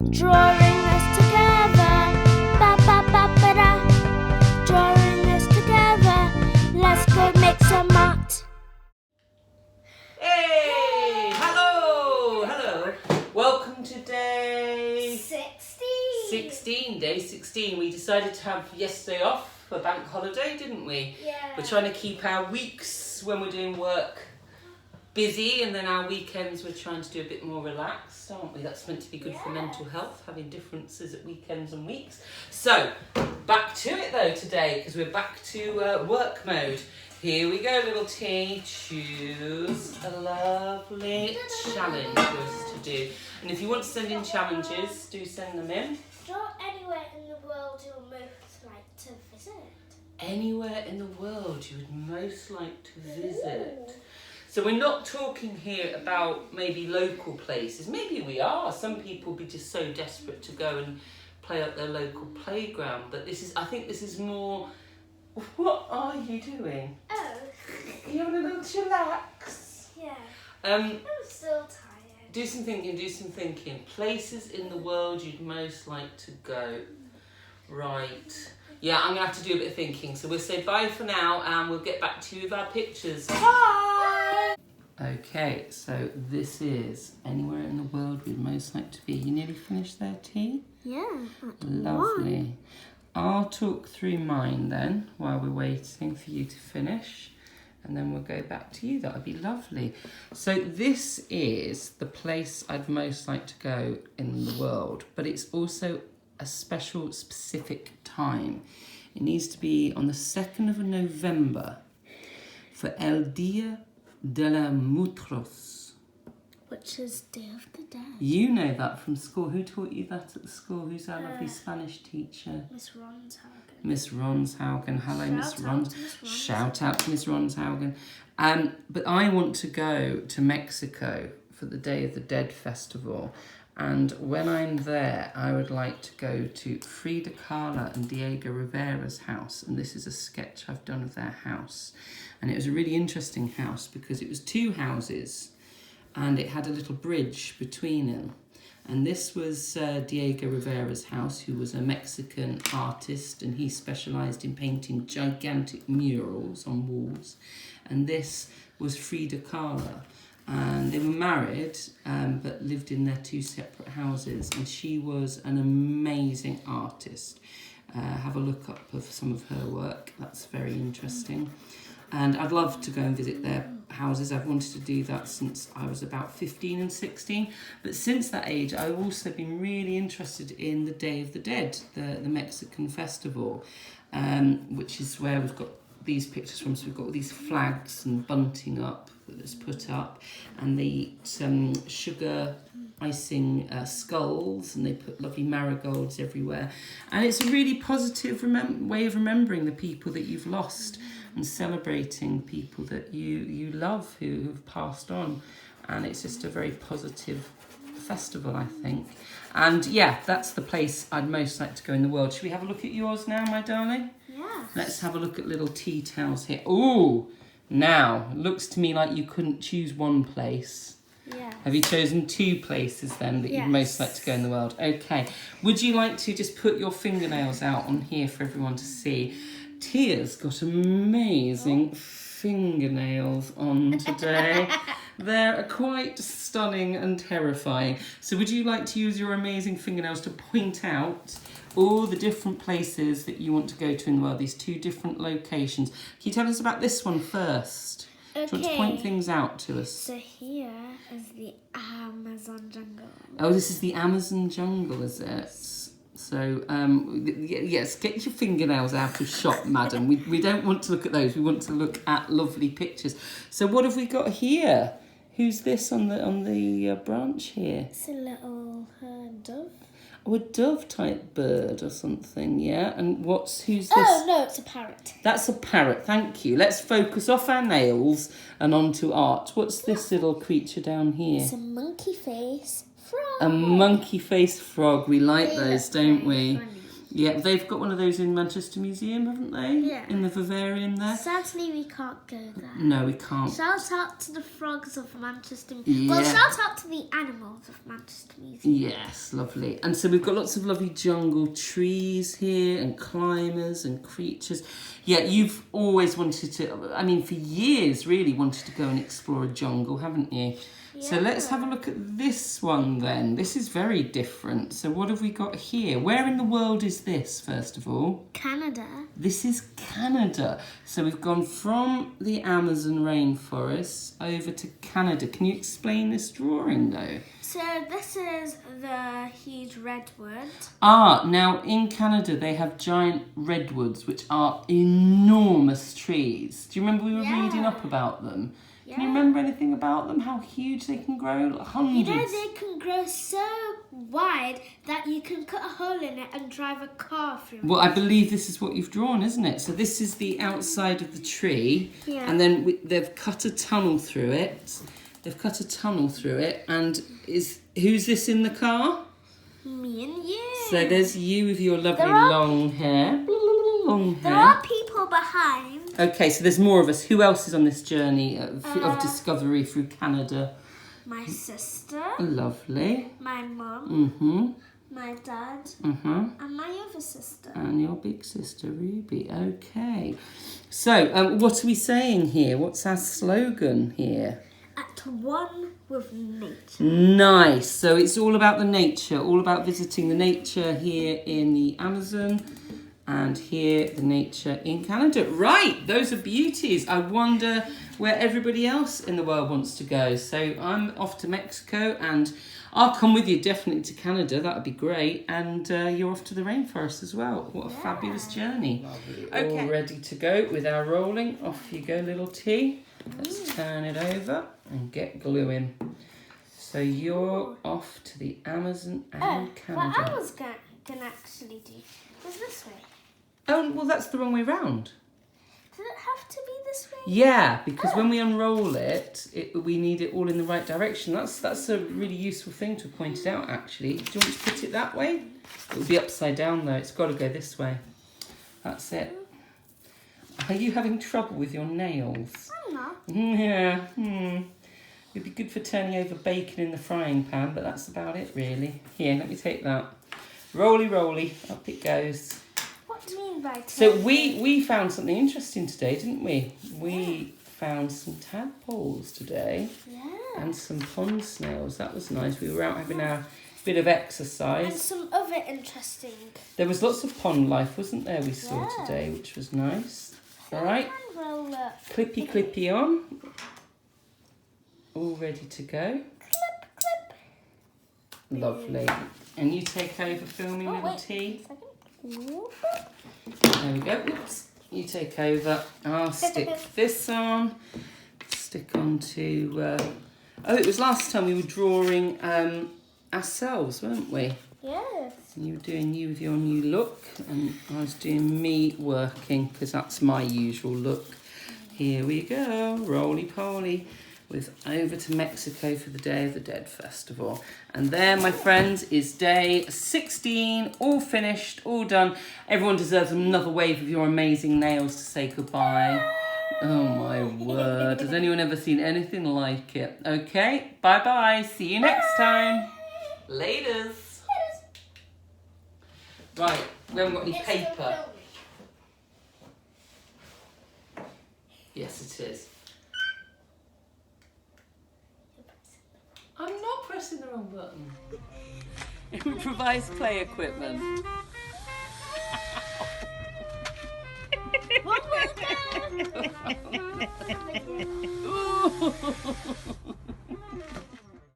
Drawing this together, ba ba ba ba da. Drawing this together, let's go make some art. Hey! Hello! Hello! Welcome to day 16. Day 16. We decided to have yesterday off for bank holiday, didn't we? Yeah. We're trying to keep our weeks when we're doing work busy, and then our weekends we're trying to do a bit more relaxed, aren't we? That's meant to be good for mental health, having differences at weekends and weeks. So, back to it though today, because we're back to work mode. Here we go, little T. Choose a lovely challenge for us to do. And if you want to send in challenges, do send them in. Draw anywhere in the world you would most like to visit. Anywhere in the world you would most like to visit. So we're not talking here about maybe local places. Maybe we are. Some people be just so desperate to go and play at their local playground. But I think this is more, what are you doing? Oh. You want a little chillax? Yeah. Um, I'm still tired. do some thinking. Places in the world you'd most like to go. Right. Yeah, I'm going to have to do a bit of thinking. So we'll say bye for now and we'll get back to you with our pictures. Bye! Okay, so this is anywhere in the world we'd most like to be. You nearly finished there, T? Yeah. Lovely. I'll talk through mine then while we're waiting for you to finish. And then we'll go back to you. That would be lovely. So this is the place I'd most like to go in the world. But it's also a special, specific time. It needs to be on the 2nd of November for El Dia de la Mutros. Which is Day of the Dead. You know that from school. Who taught you that at the school? Who's our lovely Spanish teacher? Miss Ronshaugen. Miss Ronshaugen. Hello, Miss Rons. Shout out to Miss Ronshaugen. But I want to go to Mexico for the Day of the Dead festival. And when I'm there, I would like to go to Frida Kahlo and Diego Rivera's house. And this is a sketch I've done of their house. And it was a really interesting house because it was two houses and it had a little bridge between them. And this was Diego Rivera's house, who was a Mexican artist, and he specialised in painting gigantic murals on walls. And this was Frida Kahlo. And they were married, but lived in their two separate houses. And she was an amazing artist. Have a look up of some of her work. That's very interesting. And I'd love to go and visit their houses. I've wanted to do that since I was about 15 and 16. But since that age, I've also been really interested in the Day of the Dead, the Mexican festival, which is where we've got these pictures from. So we've got all these flags and bunting up that's put up, and they eat sugar icing skulls, and they put lovely marigolds everywhere. And it's a really positive way of remembering the people that you've lost and celebrating people that you love who have passed on. And it's just a very positive festival, I think. And yeah, that's the place I'd most like to go in the world. Should we have a look at yours now, my darling? Yeah. Let's have a look at little tea towels here. Ooh, now, looks to me like you couldn't choose one place. Yeah. Have you chosen two places then that you'd most like to go in the world? Okay. Would you like to just put your fingernails out on here for everyone to see? Tia's got amazing fingernails on today. They're quite stunning and terrifying. So would you like to use your amazing fingernails to point out all the different places that you want to go to in the world, these two different locations? Can you tell us about this one first? Okay. Do you want to point things out to us? So here is the Amazon jungle. Oh, this is the Amazon jungle, is it? So, yes, get your fingernails out of shot, madam. We don't want to look at those. We want to look at lovely pictures. So what have we got here? Who's this on the branch here? It's a little dove. Oh, a dove-type bird or something, yeah? And who's this? Oh, no, it's a parrot. That's a parrot, thank you. Let's focus off our nails and onto art. What's this little creature down here? It's a monkey face frog. A monkey-faced frog. We like those, don't we? Funny. Yeah, they've got one of those in Manchester Museum, haven't they? Yeah. In the vivarium there. Sadly, we can't go there. No, we can't. Shout out to the frogs of Manchester. Yeah. Well, shout out to the animals of Manchester Museum. Yes, lovely. And so we've got lots of lovely jungle trees here and climbers and creatures. Yeah, you've always wanted to, I mean, for years really wanted to go and explore a jungle, haven't you? So let's have a look at this one then. This is very different. So what have we got here? Where in the world is this, first of all? Canada. This is Canada. So we've gone from the Amazon rainforest over to Canada. Can you explain this drawing though? So this is the huge redwood. Now in Canada they have giant redwoods, which are enormous trees. Do you remember we were reading up about them? Can you remember anything about them? How huge they can grow? Like hundreds. You know, they can grow so wide that you can cut a hole in it and drive a car through it. Well, I believe this is what you've drawn, isn't it? So this is the outside of the tree, and then they've cut a tunnel through it. They've cut a tunnel through it, and who's this in the car? Me and you. So there's you with your lovely long hair. There are people behind. Okay, so there's more of us. Who else is on this journey of discovery through Canada? My sister. Lovely. My mum. Mm-hmm. My dad. Mm-hmm. And my other sister. And your big sister, Ruby. Okay. So, what are we saying here? What's our slogan here? At one with nature. Nice. So it's all about the nature, all about visiting the nature here in the Amazon. And here, the nature in Canada. Right, those are beauties. I wonder where everybody else in the world wants to go. So I'm off to Mexico, and I'll come with you definitely to Canada. That would be great. And you're off to the rainforest as well. What a fabulous journey. Okay. All ready to go with our rolling. Off you go, little T. Let's turn it over and get gluing. So you're off to the Amazon and Canada. What I was going to actually do was this way. Oh, well, that's the wrong way round. Does it have to be this way? Yeah, because when we unroll it, we need it all in the right direction. That's a really useful thing to have pointed out, actually. Do you want to put it that way? It will be upside down, though. It's got to go this way. That's it. Are you having trouble with your nails? I'm not. Yeah. It'd be good for turning over bacon in the frying pan, but that's about it, really. Here, let me take that. Roly, roly. Up it goes. What do you mean by So we found something interesting today, didn't we? We found some tadpoles today. Yeah. And some pond snails. That was nice. We were out having our bit of exercise. And some other interesting. There was lots of pond life, wasn't there, we saw today, which was nice. All right. Clippy, clippy on. All ready to go. Clip, clip. Lovely. And you take over filming, little T. Whoop. There we go. Oops. You take over. I'll stick this on. Stick onto... it was last time we were drawing ourselves, weren't we? Yes. You were doing you with your new look, and I was doing me working, because that's my usual look. Here we go. Roly-poly. With over to Mexico for the Day of the Dead Festival. And there, my friends, is day 16, all finished, all done. Everyone deserves another wave of your amazing nails to say goodbye. Oh my word, has anyone ever seen anything like it? Okay, bye-bye, see you next time. Laters. Right, we haven't got any paper. Yes, it is. I'm not pressing the wrong button. Improvised play equipment. One more time.